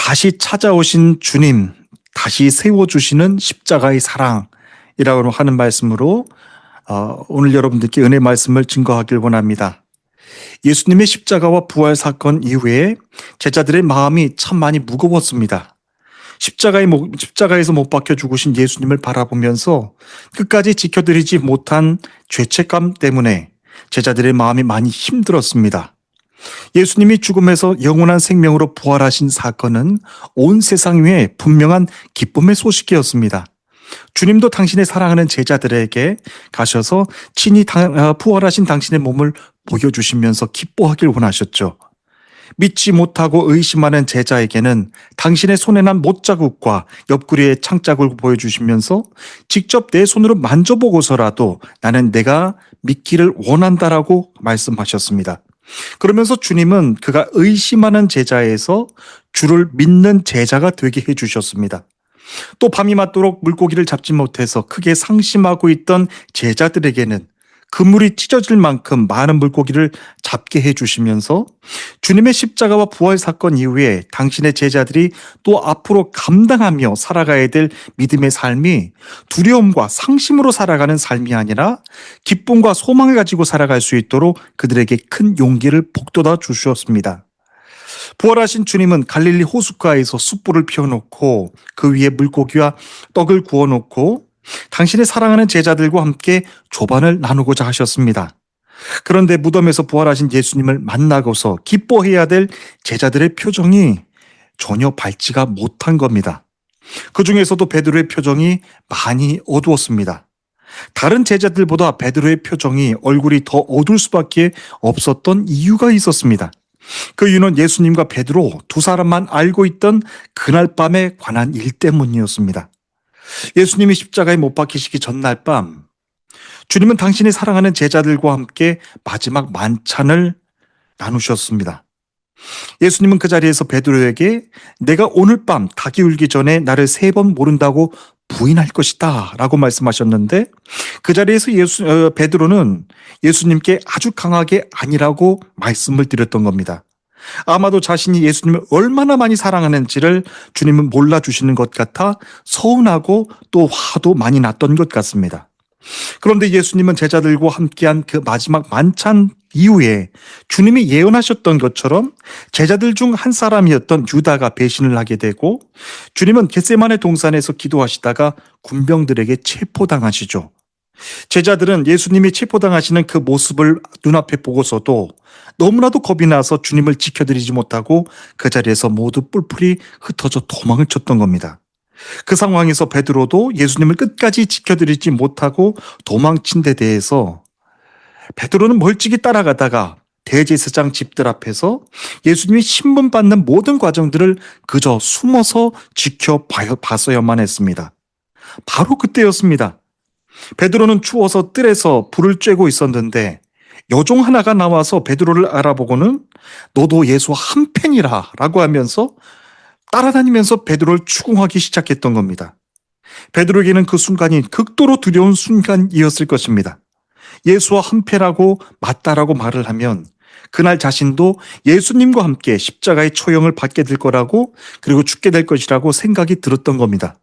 다시 찾아오신 주님, 다시 세워주시는 십자가의 사랑이라고 하는 말씀으로 오늘 여러분들께 은혜 말씀을 증거하길 원합니다. 예수님의 십자가와 부활 사건 이후에 제자들의 마음이 참 많이 무거웠습니다. 십자가에서 못 박혀 죽으신 예수님을 바라보면서 끝까지 지켜드리지 못한 죄책감 때문에 제자들의 마음이 많이 힘들었습니다. 예수님이 죽음에서 영원한 생명으로 부활하신 사건은 온 세상 위에 분명한 기쁨의 소식이었습니다. 주님도 당신의 사랑하는 제자들에게 가셔서 친히 부활하신 당신의 몸을 보여주시면서 기뻐하길 원하셨죠. 믿지 못하고 의심하는 제자에게는 당신의 손에 난 못자국과 옆구리의 창자국을 보여주시면서 직접 내 손으로 만져보고서라도 나는 내가 믿기를 원한다라고 말씀하셨습니다. 그러면서 주님은 그가 의심하는 제자에서 주를 믿는 제자가 되게 해주셨습니다. 또 밤이 맞도록 물고기를 잡지 못해서 크게 상심하고 있던 제자들에게는 그물이 찢어질 만큼 많은 물고기를 잡게 해주시면서 주님의 십자가와 부활 사건 이후에 당신의 제자들이 또 앞으로 감당하며 살아가야 될 믿음의 삶이 두려움과 상심으로 살아가는 삶이 아니라 기쁨과 소망을 가지고 살아갈 수 있도록 그들에게 큰 용기를 북돋아 주셨습니다. 부활하신 주님은 갈릴리 호숫가에서 숯불을 피워놓고 그 위에 물고기와 떡을 구워놓고 당신의 사랑하는 제자들과 함께 조반을 나누고자 하셨습니다. 그런데 무덤에서 부활하신 예수님을 만나고서 기뻐해야 될 제자들의 표정이 전혀 밝지가 못한 겁니다. 그 중에서도 베드로의 표정이 많이 어두웠습니다. 다른 제자들보다 베드로의 표정이 얼굴이 더 어두울 수밖에 없었던 이유가 있었습니다. 그 이유는 예수님과 베드로 두 사람만 알고 있던 그날 밤에 관한 일 때문이었습니다. 예수님이 십자가에 못 박히시기 전날 밤 주님은 당신이 사랑하는 제자들과 함께 마지막 만찬을 나누셨습니다. 예수님은 그 자리에서 베드로에게 내가 오늘 밤 닭이 울기 전에 나를 3번 모른다고 부인할 것이다 라고 말씀하셨는데 그 자리에서 베드로는 예수님께 아주 강하게 아니라고 말씀을 드렸던 겁니다. 아마도 자신이 예수님을 얼마나 많이 사랑하는지를 주님은 몰라주시는 것 같아 서운하고 또 화도 많이 났던 것 같습니다. 그런데 예수님은 제자들과 함께한 그 마지막 만찬 이후에 주님이 예언하셨던 것처럼 제자들 중 한 사람이었던 유다가 배신을 하게 되고 주님은 겟세마네 동산에서 기도하시다가 군병들에게 체포당하시죠. 제자들은 예수님이 체포당하시는 그 모습을 눈앞에 보고서도 너무나도 겁이 나서 주님을 지켜드리지 못하고 그 자리에서 모두 뿔뿔이 흩어져 도망을 쳤던 겁니다. 그 상황에서 베드로도 예수님을 끝까지 지켜드리지 못하고 도망친 데 대해서 베드로는 멀찍이 따라가다가 대제사장 집들 앞에서 예수님이 신문 받는 모든 과정들을 그저 숨어서 지켜봤어야만 했습니다. 바로 그때였습니다. 베드로는 추워서 뜰에서 불을 쬐고 있었는데 여종 하나가 나와서 베드로를 알아보고는 너도 예수 한 팬이라 라고 하면서 따라다니면서 베드로를 추궁하기 시작했던 겁니다. 베드로에게는 그 순간이 극도로 두려운 순간이었을 것입니다. 예수와 한패라고 맞다라고 말을 하면 그날 자신도 예수님과 함께 십자가의 처형을 받게 될 거라고 그리고 죽게 될 것이라고 생각이 들었던 겁니다.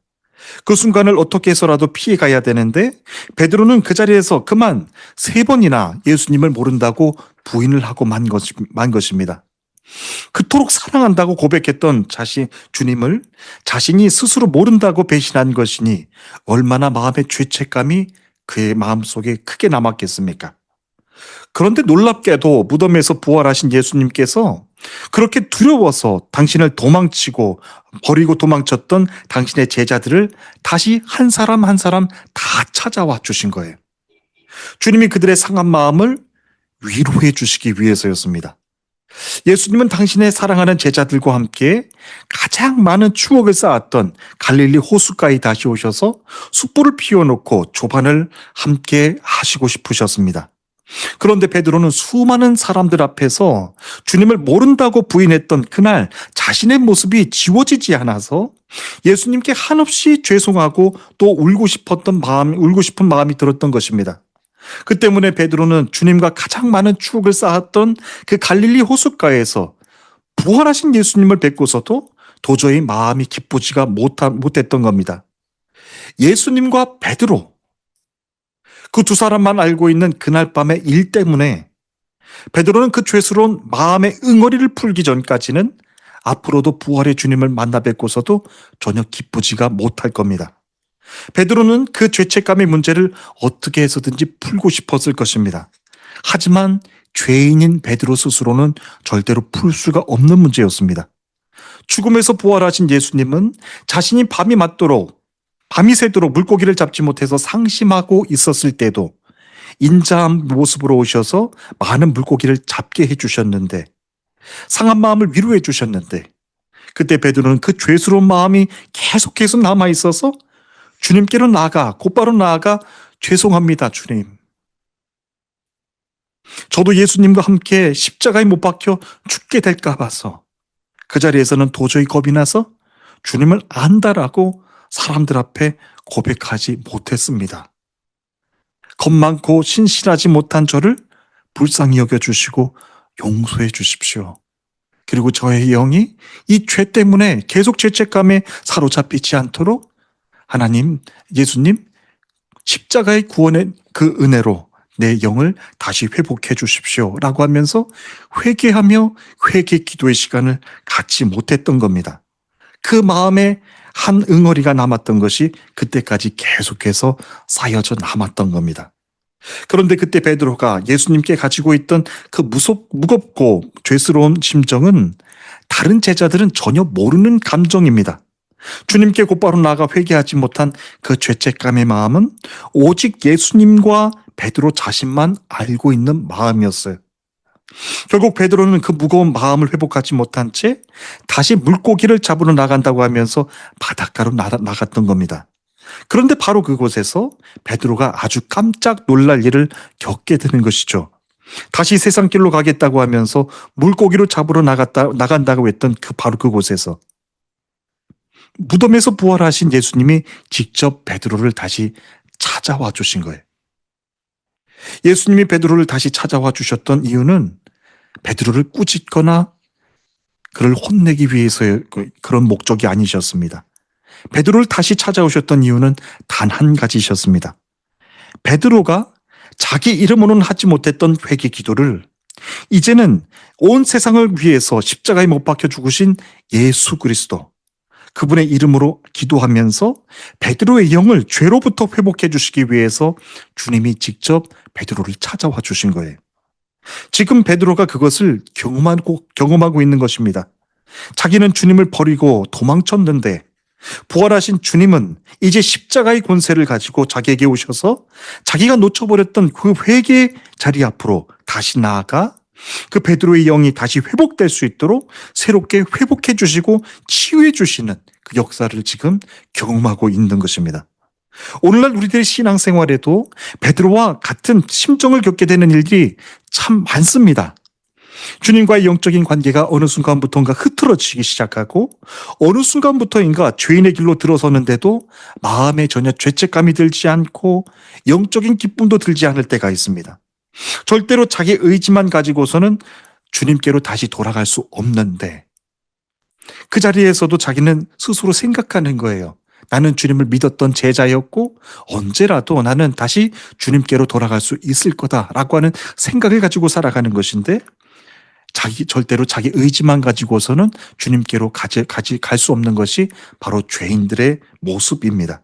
그 순간을 어떻게 해서라도 피해가야 되는데 베드로는 그 자리에서 그만 3번이나 예수님을 모른다고 부인을 하고 만 것입니다. 그토록 사랑한다고 고백했던 주님을 자신이 스스로 모른다고 배신한 것이니 얼마나 마음의 죄책감이 그의 마음속에 크게 남았겠습니까? 그런데 놀랍게도 무덤에서 부활하신 예수님께서 그렇게 두려워서 당신을 버리고 도망쳤던 당신의 제자들을 다시 한 사람 한 사람 다 찾아와 주신 거예요. 주님이 그들의 상한 마음을 위로해 주시기 위해서였습니다. 예수님은 당신의 사랑하는 제자들과 함께 가장 많은 추억을 쌓았던 갈릴리 호숫가에 다시 오셔서 숯불을 피워놓고 조반을 함께 하시고 싶으셨습니다. 그런데 베드로는 수많은 사람들 앞에서 주님을 모른다고 부인했던 그날 자신의 모습이 지워지지 않아서 예수님께 한없이 죄송하고 또 울고 싶은 마음이 들었던 것입니다. 그 때문에 베드로는 주님과 가장 많은 추억을 쌓았던 그 갈릴리 호숫가에서 부활하신 예수님을 뵙고서도 도저히 마음이 기쁘지가 못했던 겁니다. 예수님과 베드로, 그 두 사람만 알고 있는 그날 밤의 일 때문에 베드로는 그 죄스러운 마음의 응어리를 풀기 전까지는 앞으로도 부활의 주님을 만나 뵙고서도 전혀 기쁘지가 못할 겁니다. 베드로는 그 죄책감의 문제를 어떻게 해서든지 풀고 싶었을 것입니다. 하지만 죄인인 베드로 스스로는 절대로 풀 수가 없는 문제였습니다. 죽음에서 부활하신 예수님은 자신이 밤이 새도록 물고기를 잡지 못해서 상심하고 있었을 때도 인자한 모습으로 오셔서 많은 물고기를 잡게 해주셨는데, 상한 마음을 위로해 주셨는데, 그때 베드로는 그 죄스러운 마음이 계속해서 남아 있어서 주님께로 곧바로 나아가 죄송합니다, 주님. 저도 예수님과 함께 십자가에 못 박혀 죽게 될까 봐서 그 자리에서는 도저히 겁이 나서 주님을 안다라고 사람들 앞에 고백하지 못했습니다. 겁 많고 신실하지 못한 저를 불쌍히 여겨주시고 용서해 주십시오. 그리고 저의 영이 이 죄 때문에 계속 죄책감에 사로잡히지 않도록 하나님, 예수님, 십자가의 구원의 그 은혜로 내 영을 다시 회복해 주십시오 라고 하면서 회개하며 회개 기도의 시간을 갖지 못했던 겁니다. 그 마음에 한 응어리가 남았던 것이 그때까지 계속해서 쌓여져 남았던 겁니다. 그런데 그때 베드로가 예수님께 가지고 있던 그 무겁고 죄스러운 심정은 다른 제자들은 전혀 모르는 감정입니다. 주님께 곧바로 나아가 회개하지 못한 그 죄책감의 마음은 오직 예수님과 베드로 자신만 알고 있는 마음이었어요. 결국 베드로는 그 무거운 마음을 회복하지 못한 채 다시 물고기를 잡으러 나간다고 하면서 바닷가로 나갔던 겁니다. 그런데 바로 그곳에서 베드로가 아주 깜짝 놀랄 일을 겪게 되는 것이죠. 다시 세상 길로 가겠다고 하면서 물고기를 잡으러 나간다고 했던 바로 그곳에서 무덤에서 부활하신 예수님이 직접 베드로를 다시 찾아와 주신 거예요. 예수님이 베드로를 다시 찾아와 주셨던 이유는 베드로를 꾸짖거나 그를 혼내기 위해서의 그런 목적이 아니셨습니다. 베드로를 다시 찾아오셨던 이유는 단 한 가지셨습니다. 베드로가 자기 이름으로는 하지 못했던 회개 기도를 이제는 온 세상을 위해서 십자가에 못 박혀 죽으신 예수 그리스도, 그분의 이름으로 기도하면서 베드로의 영을 죄로부터 회복해 주시기 위해서 주님이 직접 베드로를 찾아와 주신 거예요. 지금 베드로가 그것을 경험하고 있는 것입니다. 자기는 주님을 버리고 도망쳤는데 부활하신 주님은 이제 십자가의 권세를 가지고 자기에게 오셔서 자기가 놓쳐버렸던 그 회개의 자리 앞으로 다시 나아가 그 베드로의 영이 다시 회복될 수 있도록 새롭게 회복해 주시고 치유해 주시는 그 역사를 지금 경험하고 있는 것입니다. 오늘날 우리들의 신앙생활에도 베드로와 같은 심정을 겪게 되는 일들이 참 많습니다. 주님과의 영적인 관계가 어느 순간부터인가 흐트러지기 시작하고 어느 순간부터인가 죄인의 길로 들어서는데도 마음에 전혀 죄책감이 들지 않고 영적인 기쁨도 들지 않을 때가 있습니다. 절대로 자기 의지만 가지고서는 주님께로 다시 돌아갈 수 없는데 그 자리에서도 자기는 스스로 생각하는 거예요. 나는 주님을 믿었던 제자였고 언제라도 나는 다시 주님께로 돌아갈 수 있을 거다라고 하는 생각을 가지고 살아가는 것인데 절대로 자기 의지만 가지고서는 주님께로 갈 수 없는 것이 바로 죄인들의 모습입니다.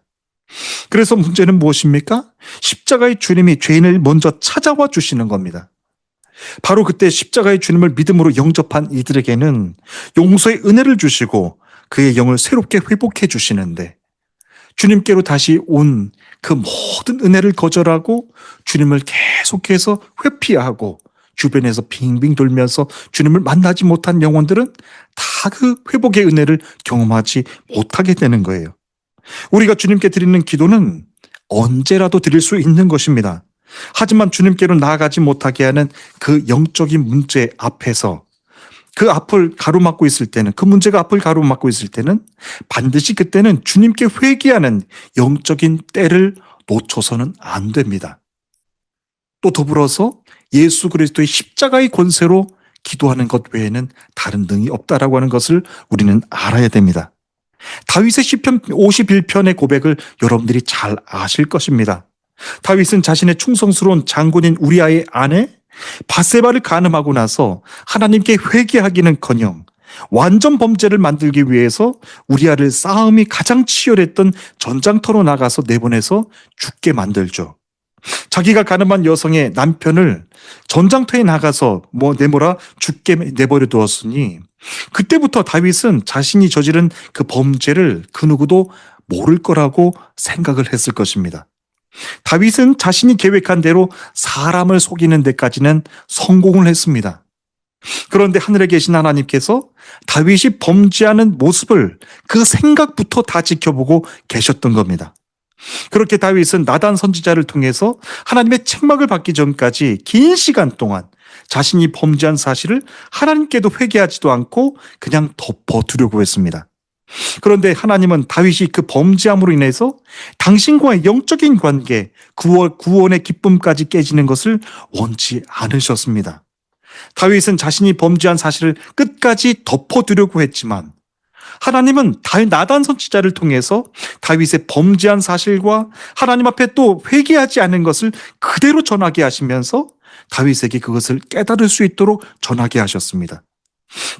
그래서 문제는 무엇입니까? 십자가의 주님이 죄인을 먼저 찾아와 주시는 겁니다. 바로 그때 십자가의 주님을 믿음으로 영접한 이들에게는 용서의 은혜를 주시고 그의 영을 새롭게 회복해 주시는데 주님께로 다시 온 그 모든 은혜를 거절하고 주님을 계속해서 회피하고 주변에서 빙빙 돌면서 주님을 만나지 못한 영혼들은 다 그 회복의 은혜를 경험하지 못하게 되는 거예요. 우리가 주님께 드리는 기도는 언제라도 드릴 수 있는 것입니다. 하지만 주님께로 나아가지 못하게 하는 그 영적인 문제 앞에서 그 앞을 가로막고 있을 때는, 그 문제가 앞을 가로막고 있을 때는 반드시 그때는 주님께 회개하는 영적인 때를 놓쳐서는 안 됩니다. 또 더불어서 예수 그리스도의 십자가의 권세로 기도하는 것 외에는 다른 능이 없다라고 하는 것을 우리는 알아야 됩니다. 다윗의 시편 51편의 고백을 여러분들이 잘 아실 것입니다. 다윗은 자신의 충성스러운 장군인 우리아의 아내 바세바를 간음하고 나서 하나님께 회개하기는커녕 완전 범죄를 만들기 위해서 우리아를 싸움이 가장 치열했던 전장터로 나가서 내보내서 죽게 만들죠. 자기가 간음한 여성의 남편을 전장터에 나가서 내몰아 죽게 내버려 두었으니 그때부터 다윗은 자신이 저지른 그 범죄를 그 누구도 모를 거라고 생각을 했을 것입니다. 다윗은 자신이 계획한 대로 사람을 속이는 데까지는 성공을 했습니다. 그런데 하늘에 계신 하나님께서 다윗이 범죄하는 모습을 그 생각부터 다 지켜보고 계셨던 겁니다. 그렇게 다윗은 나단 선지자를 통해서 하나님의 책망을 받기 전까지 긴 시간 동안 자신이 범죄한 사실을 하나님께도 회개하지도 않고 그냥 덮어두려고 했습니다. 그런데 하나님은 다윗이 그 범죄함으로 인해서 당신과의 영적인 관계, 구원의 기쁨까지 깨지는 것을 원치 않으셨습니다. 다윗은 자신이 범죄한 사실을 끝까지 덮어두려고 했지만 하나님은 나단 선지자를 통해서 다윗의 범죄한 사실과 하나님 앞에 또 회개하지 않은 것을 그대로 전하게 하시면서 다윗에게 그것을 깨달을 수 있도록 전하게 하셨습니다.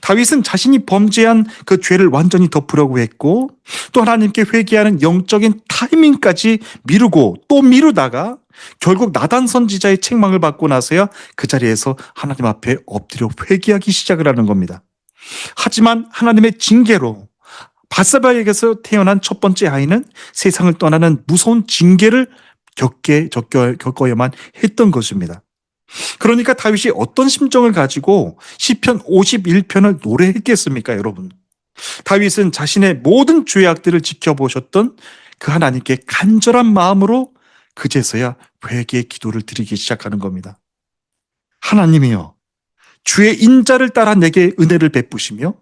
다윗은 자신이 범죄한 그 죄를 완전히 덮으려고 했고 또 하나님께 회개하는 영적인 타이밍까지 미루고 또 미루다가 결국 나단 선지자의 책망을 받고 나서야 그 자리에서 하나님 앞에 엎드려 회개하기 시작을 하는 겁니다. 하지만 하나님의 징계로 바세바에게서 태어난 첫 번째 아이는 세상을 떠나는 무서운 징계를 겪어야만 했던 것입니다. 그러니까 다윗이 어떤 심정을 가지고 시편 51편을 노래했겠습니까, 여러분? 다윗은 자신의 모든 죄악들을 지켜보셨던 그 하나님께 간절한 마음으로 그제서야 회개의 기도를 드리기 시작하는 겁니다. 하나님이여, 주의 인자를 따라 내게 은혜를 베푸시며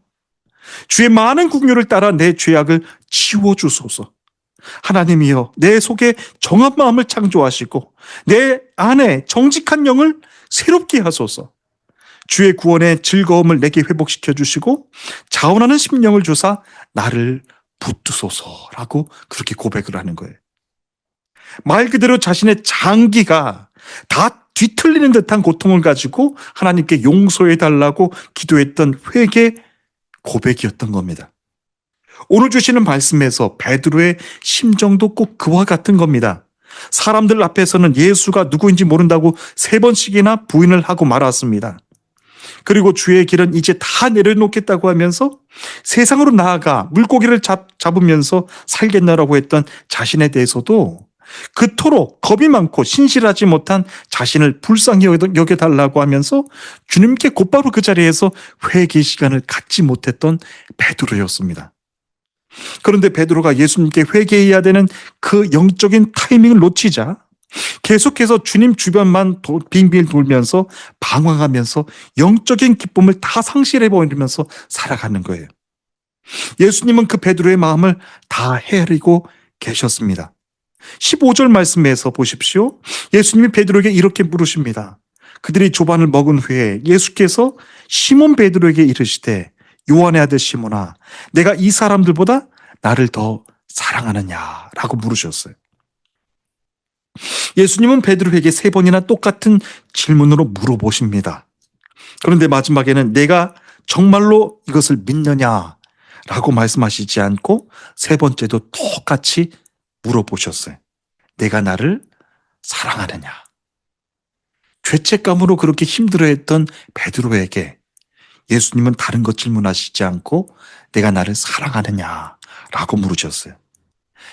주의 많은 국류를 따라 내 죄악을 치워주소서. 하나님이여, 내 속에 정한 마음을 창조하시고 내 안에 정직한 영을 새롭게 하소서. 주의 구원의 즐거움을 내게 회복시켜 주시고 자원하는 심령을 주사 나를 붙드소서라고 그렇게 고백을 하는 거예요. 말 그대로 자신의 장기가 다 뒤틀리는 듯한 고통을 가지고 하나님께 용서해 달라고 기도했던 회개 고백이었던 겁니다. 오늘 주시는 말씀에서 베드로의 심정도 꼭 그와 같은 겁니다. 사람들 앞에서는 예수가 누구인지 모른다고 3번씩이나 부인을 하고 말았습니다. 그리고 주의 길은 이제 다 내려놓겠다고 하면서 세상으로 나아가 물고기를 잡으면서 살겠나라고 했던 자신에 대해서도 그토록 겁이 많고 신실하지 못한 자신을 불쌍히 여겨달라고 하면서 주님께 곧바로 그 자리에서 회개 시간을 갖지 못했던 베드로였습니다. 그런데 베드로가 예수님께 회개해야 되는 그 영적인 타이밍을 놓치자 계속해서 주님 주변만 빙빙 돌면서 방황하면서 영적인 기쁨을 다 상실해버리면서 살아가는 거예요. 예수님은 그 베드로의 마음을 다 헤아리고 계셨습니다. 15절 말씀에서 보십시오. 예수님이 베드로에게 이렇게 물으십니다. 그들이 조반을 먹은 후에 예수께서 시몬 베드로에게 이르시되 요한의 아들 시몬아, 내가 이 사람들보다 나를 더 사랑하느냐라고 물으셨어요. 예수님은 베드로에게 3번이나 똑같은 질문으로 물어보십니다. 그런데 마지막에는 내가 정말로 이것을 믿느냐라고 말씀하시지 않고 3번째도 똑같이 물어보셨어요. 내가 나를 사랑하느냐. 죄책감으로 그렇게 힘들어했던 베드로에게 예수님은 다른 것 질문하시지 않고 내가 나를 사랑하느냐라고 물으셨어요.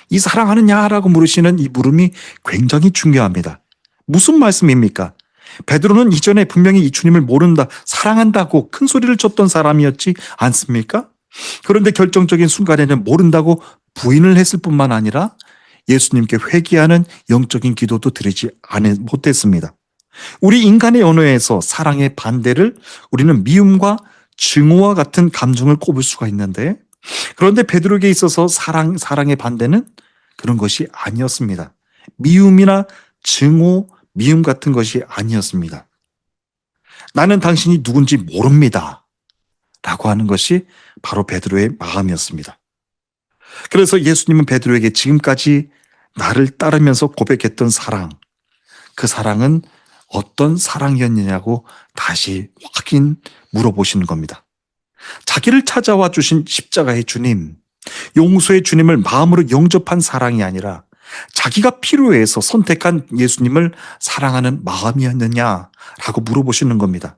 이 사랑하느냐라고 물으시는 이 물음이 굉장히 중요합니다. 무슨 말씀입니까? 베드로는 이전에 분명히 이 주님을 모른다, 사랑한다고 큰 소리를 쳤던 사람이었지 않습니까? 그런데 결정적인 순간에는 모른다고 부인을 했을 뿐만 아니라 예수님께 회개하는 영적인 기도도 드리지 못했습니다. 우리 인간의 언어에서 사랑의 반대를 우리는 미움과 증오와 같은 감정을 꼽을 수가 있는데, 그런데 베드로에게 있어서 사랑의 반대는 그런 것이 아니었습니다. 미움이나 증오, 미움 같은 것이 아니었습니다. 나는 당신이 누군지 모릅니다. 라고 하는 것이 바로 베드로의 마음이었습니다. 그래서 예수님은 베드로에게 지금까지 나를 따르면서 고백했던 사랑, 그 사랑은 어떤 사랑이었느냐고 다시 물어보시는 겁니다. 자기를 찾아와 주신 십자가의 주님, 용서의 주님을 마음으로 영접한 사랑이 아니라 자기가 필요해서 선택한 예수님을 사랑하는 마음이었느냐라고 물어보시는 겁니다.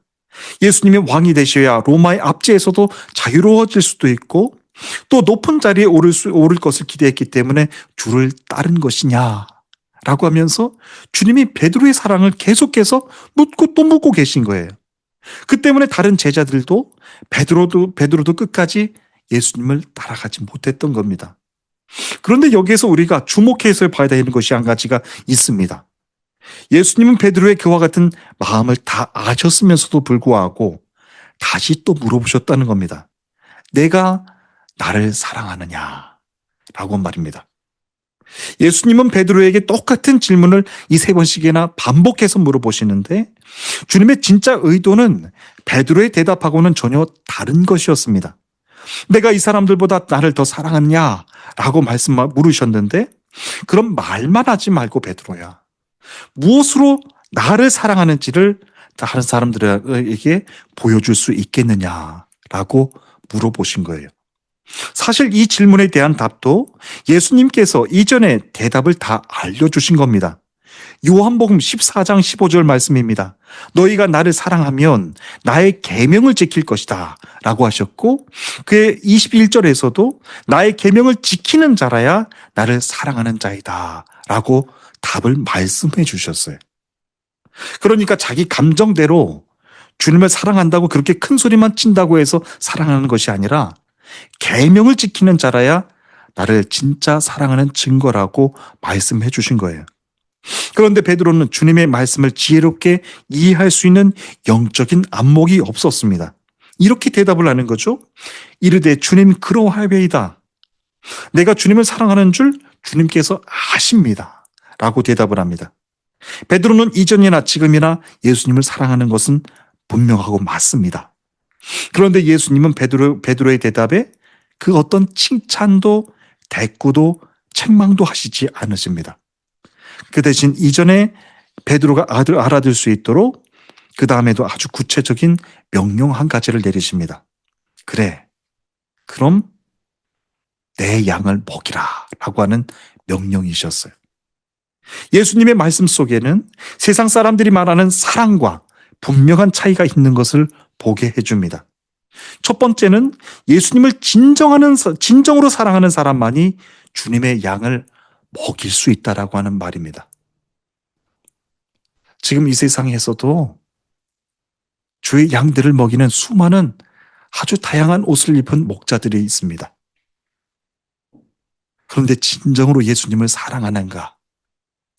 예수님이 왕이 되셔야 로마의 압제에서도 자유로워질 수도 있고 또 높은 자리에 오를 것을 기대했기 때문에 주를 따른 것이냐라고 하면서 주님이 베드로의 사랑을 계속해서 묻고 또 묻고 계신 거예요. 그 때문에 다른 제자들도 베드로도 끝까지 예수님을 따라가지 못했던 겁니다. 그런데 여기에서 우리가 주목해서 봐야 되는 것이 한 가지가 있습니다. 예수님은 베드로의 그와 같은 마음을 다 아셨으면서도 불구하고 다시 또 물어보셨다는 겁니다. 내가 나를 사랑하느냐? 라고 말입니다. 예수님은 베드로에게 똑같은 질문을 이 3번씩이나 반복해서 물어보시는데 주님의 진짜 의도는 베드로의 대답하고는 전혀 다른 것이었습니다. 내가 이 사람들보다 나를 더 사랑하느냐? 라고 물으셨는데 그럼 말만 하지 말고 베드로야. 무엇으로 나를 사랑하는지를 다른 사람들에게 보여줄 수 있겠느냐라고 물어보신 거예요. 사실 이 질문에 대한 답도 예수님께서 이전에 대답을 다 알려주신 겁니다. 요한복음 14장 15절 말씀입니다. 너희가 나를 사랑하면 나의 계명을 지킬 것이다 라고 하셨고 그의 21절에서도 나의 계명을 지키는 자라야 나를 사랑하는 자이다 라고 답을 말씀해 주셨어요. 그러니까 자기 감정대로 주님을 사랑한다고 그렇게 큰 소리만 친다고 해서 사랑하는 것이 아니라 계명을 지키는 자라야 나를 진짜 사랑하는 증거라고 말씀해 주신 거예요. 그런데 베드로는 주님의 말씀을 지혜롭게 이해할 수 있는 영적인 안목이 없었습니다. 이렇게 대답을 하는 거죠. 이르되 주님 그러하이다. 내가 주님을 사랑하는 줄 주님께서 아십니다. 라고 대답을 합니다. 베드로는 이전이나 지금이나 예수님을 사랑하는 것은 분명하고 맞습니다. 그런데 예수님은 베드로의 대답에 그 어떤 칭찬도 대꾸도 책망도 하시지 않으십니다. 그 대신 이전에 베드로가 알아들 수 있도록 그 다음에도 아주 구체적인 명령 한 가지를 내리십니다. 그래, 그럼 내 양을 먹이라 라고 하는 명령이셨어요. 예수님의 말씀 속에는 세상 사람들이 말하는 사랑과 분명한 차이가 있는 것을 보게 해줍니다. 첫 번째는 예수님을 진정으로 사랑하는 사람만이 주님의 양을 먹일 수 있다라고 하는 말입니다. 지금 이 세상에서도 주의 양들을 먹이는 수많은 아주 다양한 옷을 입은 목자들이 있습니다. 그런데 진정으로 예수님을 사랑하는가,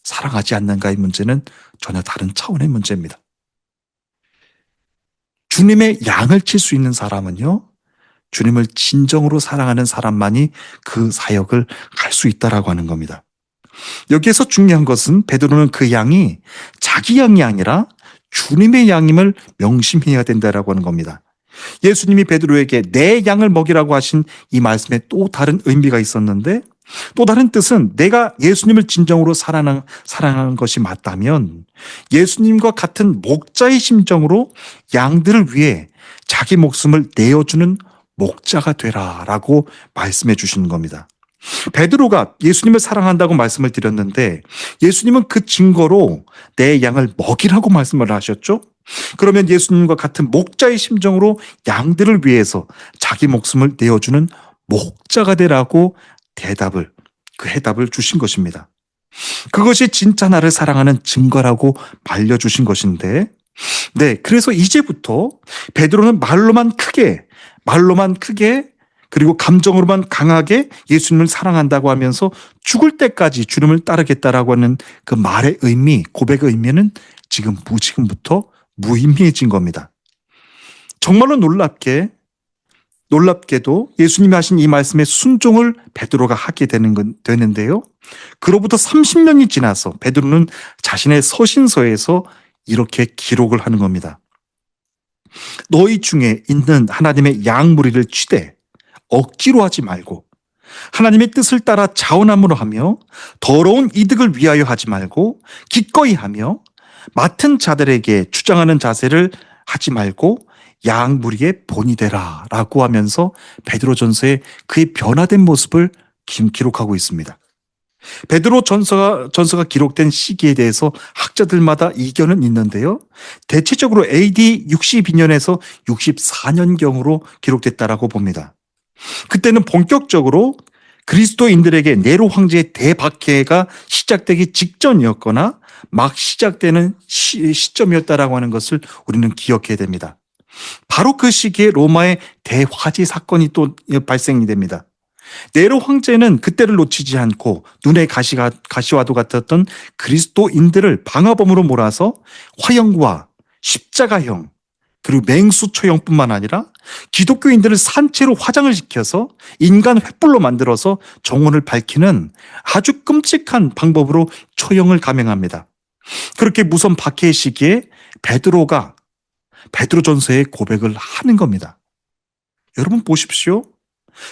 사랑하지 않는가의 문제는 전혀 다른 차원의 문제입니다. 주님의 양을 칠 수 있는 사람은요, 주님을 진정으로 사랑하는 사람만이 그 사역을 할 수 있다라고 하는 겁니다. 여기에서 중요한 것은 베드로는 그 양이 자기 양이 아니라 주님의 양임을 명심해야 된다라고 하는 겁니다. 예수님이 베드로에게 내 양을 먹이라고 하신 이 말씀에 또 다른 의미가 있었는데 또 다른 뜻은 내가 예수님을 진정으로 사랑하는 것이 맞다면 예수님과 같은 목자의 심정으로 양들을 위해 자기 목숨을 내어주는 목자가 되라라고 말씀해 주시는 겁니다. 베드로가 예수님을 사랑한다고 말씀을 드렸는데 예수님은 그 증거로 내 양을 먹이라고 말씀을 하셨죠. 그러면 예수님과 같은 목자의 심정으로 양들을 위해서 자기 목숨을 내어주는 목자가 되라고 그 해답을 주신 것입니다. 그것이 진짜 나를 사랑하는 증거라고 알려주신 것인데, 그래서 이제부터 베드로는 말로만 크게 그리고 감정으로만 강하게 예수님을 사랑한다고 하면서 죽을 때까지 주님을 따르겠다라고 하는 그 말의 의미, 고백의 의미는 지금부터 무의미해진 겁니다. 정말로 놀랍게도 예수님이 하신 이 말씀에 순종을 베드로가 하게 되는데요. 그로부터 30년이 지나서 베드로는 자신의 서신서에서 이렇게 기록을 하는 겁니다. 너희 중에 있는 하나님의 양무리를 취되 억지로 하지 말고 하나님의 뜻을 따라 자원함으로 하며 더러운 이득을 위하여 하지 말고 기꺼이 하며 맡은 자들에게 주장하는 자세를 하지 말고 양무리의 본이 되라 라고 하면서 베드로전서에 그의 변화된 모습을 기록하고 있습니다. 베드로 전서가 기록된 시기에 대해서 학자들마다 이견은 있는데요. 대체적으로 AD 62년에서 64년경으로 기록됐다라고 봅니다. 그때는 본격적으로 그리스도인들에게 네로 황제의 대박해가 시작되기 직전이었거나 막 시작되는 시점이었다라고 하는 것을 우리는 기억해야 됩니다. 바로 그 시기에 로마의 대화재 사건이 또 발생이 됩니다. 네로 황제는 그때를 놓치지 않고 눈에 가시와도 같았던 그리스도인들을 방화범으로 몰아서 화형과 십자가형 그리고 맹수초형뿐만 아니라 기독교인들을 산채로 화장을 시켜서 인간 횃불로 만들어서 정원을 밝히는 아주 끔찍한 방법으로 초형을 감행합니다. 그렇게 무선 박해의 시기에 베드로가 베드로전서에 고백을 하는 겁니다. 여러분 보십시오.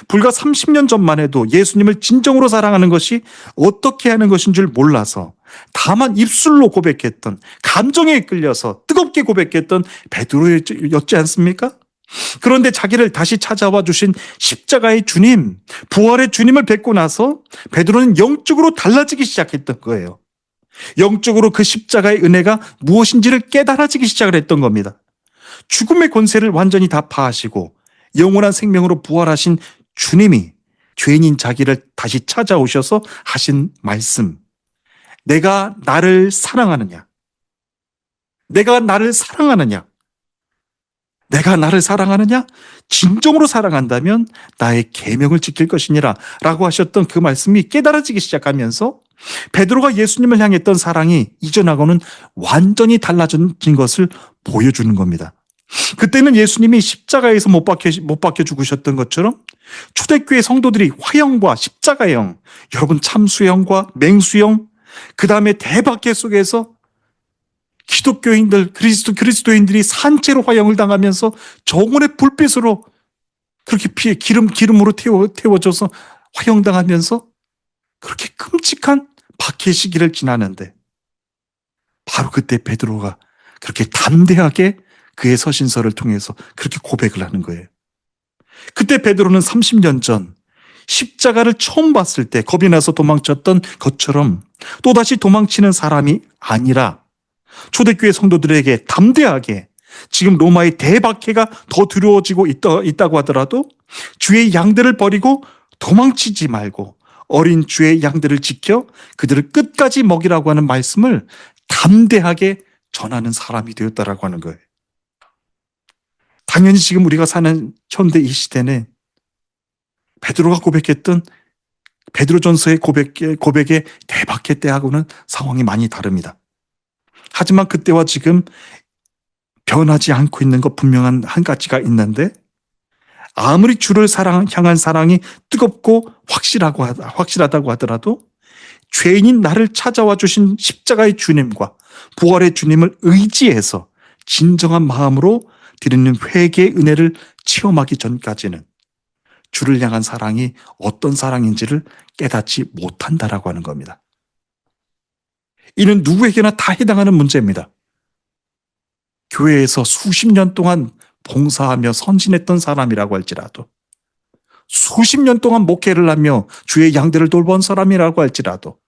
불과 30년 전만 해도 예수님을 진정으로 사랑하는 것이 어떻게 하는 것인 줄 몰라서 다만 입술로 고백했던, 감정에 끌려서 뜨겁게 고백했던 베드로였지 않습니까? 그런데 자기를 다시 찾아와 주신 십자가의 주님, 부활의 주님을 뵙고 나서 베드로는 영적으로 달라지기 시작했던 거예요. 영적으로 그 십자가의 은혜가 무엇인지를 깨달아지기 시작을 했던 겁니다. 죽음의 권세를 완전히 다 파하시고 영원한 생명으로 부활하신 주님이 죄인인 자기를 다시 찾아오셔서 하신 말씀, 내가 나를 사랑하느냐? 내가 나를 사랑하느냐? 내가 나를 사랑하느냐? 진정으로 사랑한다면 나의 계명을 지킬 것이니라 라고 하셨던 그 말씀이 깨달아지기 시작하면서 베드로가 예수님을 향했던 사랑이 이전하고는 완전히 달라진 것을 보여주는 겁니다. 그때는 예수님이 십자가에서 못 박혀 죽으셨던 것처럼 초대교회 성도들이 화형과 십자가형, 여러분 참수형과 맹수형, 그 다음에 대박해 속에서 기독교인들, 그리스도인들이 산채로 화형을 당하면서 정원의 불빛으로 그렇게 피해 기름으로 태워져서 화형당하면서 그렇게 끔찍한 박해 시기를 지나는데 바로 그때 베드로가 그렇게 담대하게 그의 서신서를 통해서 그렇게 고백을 하는 거예요. 그때 베드로는 30년 전 십자가를 처음 봤을 때 겁이 나서 도망쳤던 것처럼 또다시 도망치는 사람이 아니라 초대교회 성도들에게 담대하게 지금 로마의 대박해가 더 두려워지고 있다고 하더라도 주의 양들을 버리고 도망치지 말고 어린 주의 양들을 지켜 그들을 끝까지 먹이라고 하는 말씀을 담대하게 전하는 사람이 되었다라고 하는 거예요. 당연히 지금 우리가 사는 현대 이 시대는 베드로가 고백했던 베드로전서의 고백의 대박해 때하고는 상황이 많이 다릅니다. 하지만 그때와 지금 변하지 않고 있는 것 분명한 한 가지가 있는데 아무리 주를 향한 사랑이 뜨겁고 확실하다고 하더라도 죄인인 나를 찾아와 주신 십자가의 주님과 부활의 주님을 의지해서 진정한 마음으로 드리는 회개의 은혜를 체험하기 전까지는 주를 향한 사랑이 어떤 사랑인지를 깨닫지 못한다라고 하는 겁니다. 이는 누구에게나 다 해당하는 문제입니다. 교회에서 수십 년 동안 봉사하며 선진했던 사람이라고 할지라도 수십 년 동안 목회를 하며 주의 양들을 돌본 사람이라고 할지라도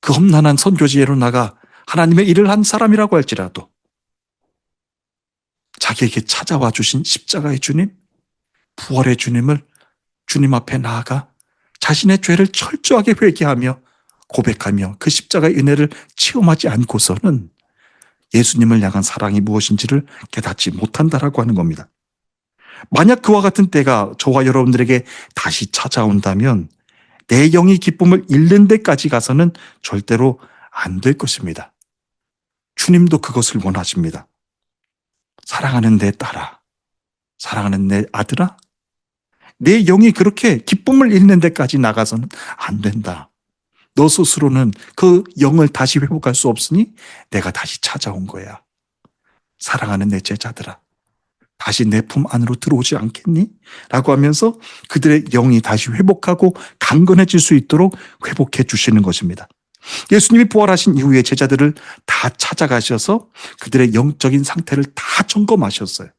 그 험난한 선교지로 나가 하나님의 일을 한 사람이라고 할지라도 자기에게 찾아와 주신 십자가의 주님, 부활의 주님을 주님 앞에 나아가 자신의 죄를 철저하게 회개하며 고백하며 그 십자가의 은혜를 체험하지 않고서는 예수님을 향한 사랑이 무엇인지를 깨닫지 못한다라고 하는 겁니다. 만약 그와 같은 때가 저와 여러분들에게 다시 찾아온다면 내 영이 기쁨을 잃는 데까지 가서는 절대로 안 될 것입니다. 주님도 그것을 원하십니다. 사랑하는 내 딸아, 사랑하는 내 아들아, 내 영이 그렇게 기쁨을 잃는 데까지 나가서는 안 된다. 너 스스로는 그 영을 다시 회복할 수 없으니 내가 다시 찾아온 거야. 사랑하는 내 제자들아, 다시 내 품 안으로 들어오지 않겠니? 라고 하면서 그들의 영이 다시 회복하고 강건해질 수 있도록 회복해 주시는 것입니다. 예수님이 부활하신 이후에 제자들을 다 찾아가셔서 그들의 영적인 상태를 다 점검하셨어요.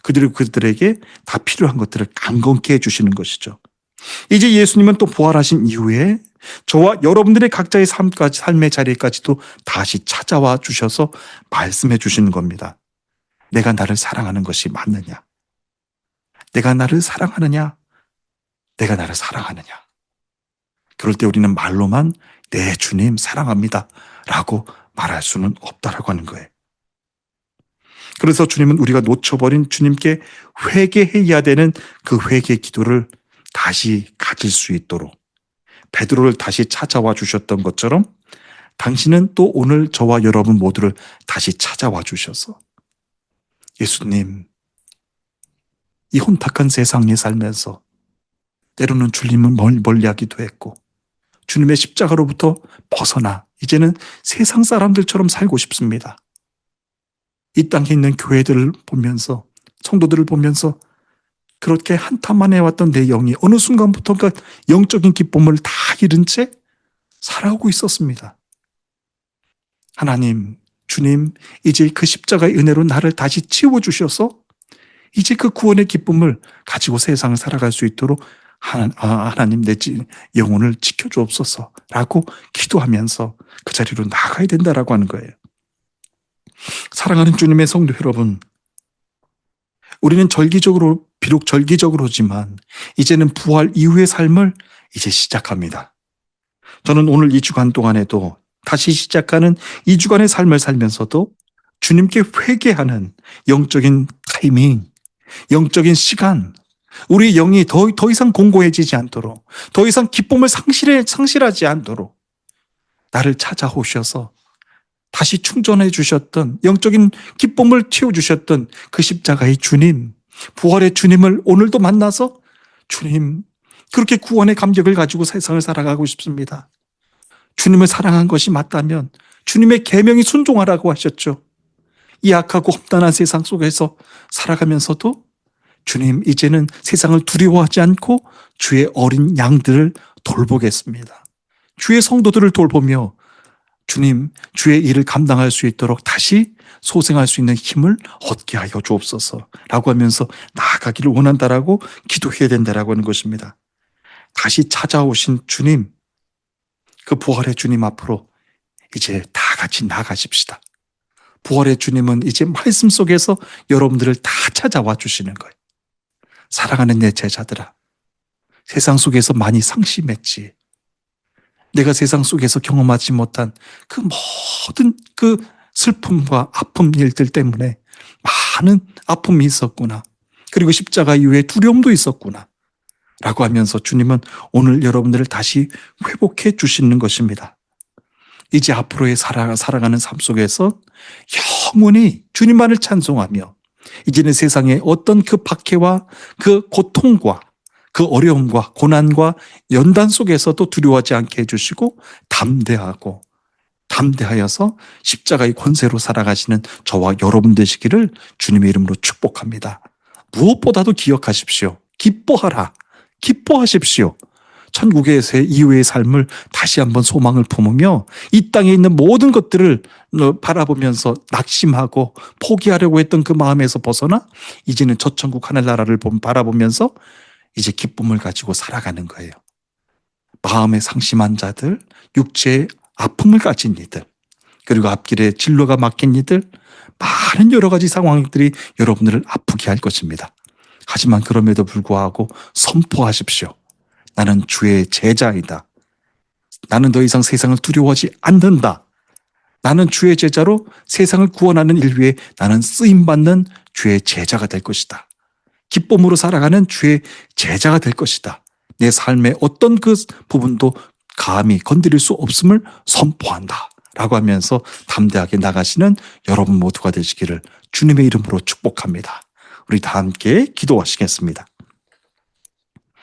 그리고 그들에게 다 필요한 것들을 강건케 해주시는 것이죠. 이제 예수님은 또 부활하신 이후에 저와 여러분들의 각자의 삶의 자리까지도 다시 찾아와 주셔서 말씀해 주시는 겁니다. 내가 나를 사랑하는 것이 맞느냐? 내가 나를 사랑하느냐? 내가 나를 사랑하느냐? 그럴 때 우리는 말로만 네, 주님 사랑합니다 라고 말할 수는 없다라고 하는 거예요. 그래서 주님은 우리가 놓쳐버린 주님께 회개해야 되는 그 회개 기도를 다시 가질 수 있도록 베드로를 다시 찾아와 주셨던 것처럼 당신은 또 오늘 저와 여러분 모두를 다시 찾아와 주셔서 예수님, 이 혼탁한 세상에 살면서 때로는 주님을 멀리하기도 했고 주님의 십자가로부터 벗어나 이제는 세상 사람들처럼 살고 싶습니다. 이 땅에 있는 교회들을 보면서 성도들을 보면서 그렇게 한탄만 해왔던 내 영이 어느 순간부터가 영적인 기쁨을 다 잃은 채 살아오고 있었습니다. 하나님, 주님, 이제 그 십자가의 은혜로 나를 다시 치워주셔서 이제 그 구원의 기쁨을 가지고 세상을 살아갈 수 있도록 하나님 내 영혼을 지켜주옵소서라고 기도하면서 그 자리로 나가야 된다라고 하는 거예요. 사랑하는 주님의 성도 여러분, 우리는 비록 절기적으로지만 이제는 부활 이후의 삶을 이제 시작합니다. 저는 오늘 2주간 동안에도 다시 시작하는 2주간의 삶을 살면서도 주님께 회개하는 영적인 타이밍, 영적인 시간, 우리 영이 더 이상 공고해지지 않도록, 더 이상 기쁨을 상실하지 않도록 나를 찾아오셔서 다시 충전해 주셨던, 영적인 기쁨을 채워주셨던 그 십자가의 주님, 부활의 주님을 오늘도 만나서 주님, 그렇게 구원의 감격을 가지고 세상을 살아가고 싶습니다. 주님을 사랑한 것이 맞다면 주님의 계명이 순종하라고 하셨죠. 이 악하고 험난한 세상 속에서 살아가면서도 주님, 이제는 세상을 두려워하지 않고 주의 어린 양들을 돌보겠습니다. 주의 성도들을 돌보며 주님, 주의 일을 감당할 수 있도록 다시 소생할 수 있는 힘을 얻게 하여 주옵소서 라고 하면서 나아가기를 원한다라고 기도해야 된다라고 하는 것입니다. 다시 찾아오신 주님, 그 부활의 주님 앞으로 이제 다 같이 나가십시다. 부활의 주님은 이제 말씀 속에서 여러분들을 다 찾아와 주시는 거예요. 사랑하는 내 제자들아, 세상 속에서 많이 상심했지. 내가 세상 속에서 경험하지 못한 그 모든 그 슬픔과 아픔 일들 때문에 많은 아픔이 있었구나. 그리고 십자가 이후에 두려움도 있었구나. 라고 하면서 주님은 오늘 여러분들을 다시 회복해 주시는 것입니다. 이제 앞으로의 살아가는 삶 속에서 영원히 주님만을 찬송하며 이제는 세상의 어떤 그 박해와 그 고통과 그 어려움과 고난과 연단 속에서도 두려워하지 않게 해주시고 담대하여서 십자가의 권세로 살아가시는 저와 여러분 되시기를 주님의 이름으로 축복합니다. 무엇보다도 기억하십시오. 기뻐하십시오. 천국에서의 이후의 삶을 다시 한번 소망을 품으며 이 땅에 있는 모든 것들을 바라보면서 낙심하고 포기하려고 했던 그 마음에서 벗어나 이제는 저 천국 하늘나라를 바라보면서 이제 기쁨을 가지고 살아가는 거예요. 마음에 상심한 자들, 육체의 아픔을 가진 이들, 그리고 앞길에 진로가 막힌 이들, 많은 여러 가지 상황들이 여러분들을 아프게 할 것입니다. 하지만 그럼에도 불구하고 선포하십시오. 나는 주의 제자이다. 나는 더 이상 세상을 두려워하지 않는다. 나는 주의 제자로 세상을 구원하는 일 위에 나는 쓰임받는 주의 제자가 될 것이다. 기쁨으로 살아가는 주의 제자가 될 것이다. 내 삶의 어떤 그 부분도 감히 건드릴 수 없음을 선포한다. 라고 하면서 담대하게 나가시는 여러분 모두가 되시기를 주님의 이름으로 축복합니다. 우리 다 함께 기도하시겠습니다.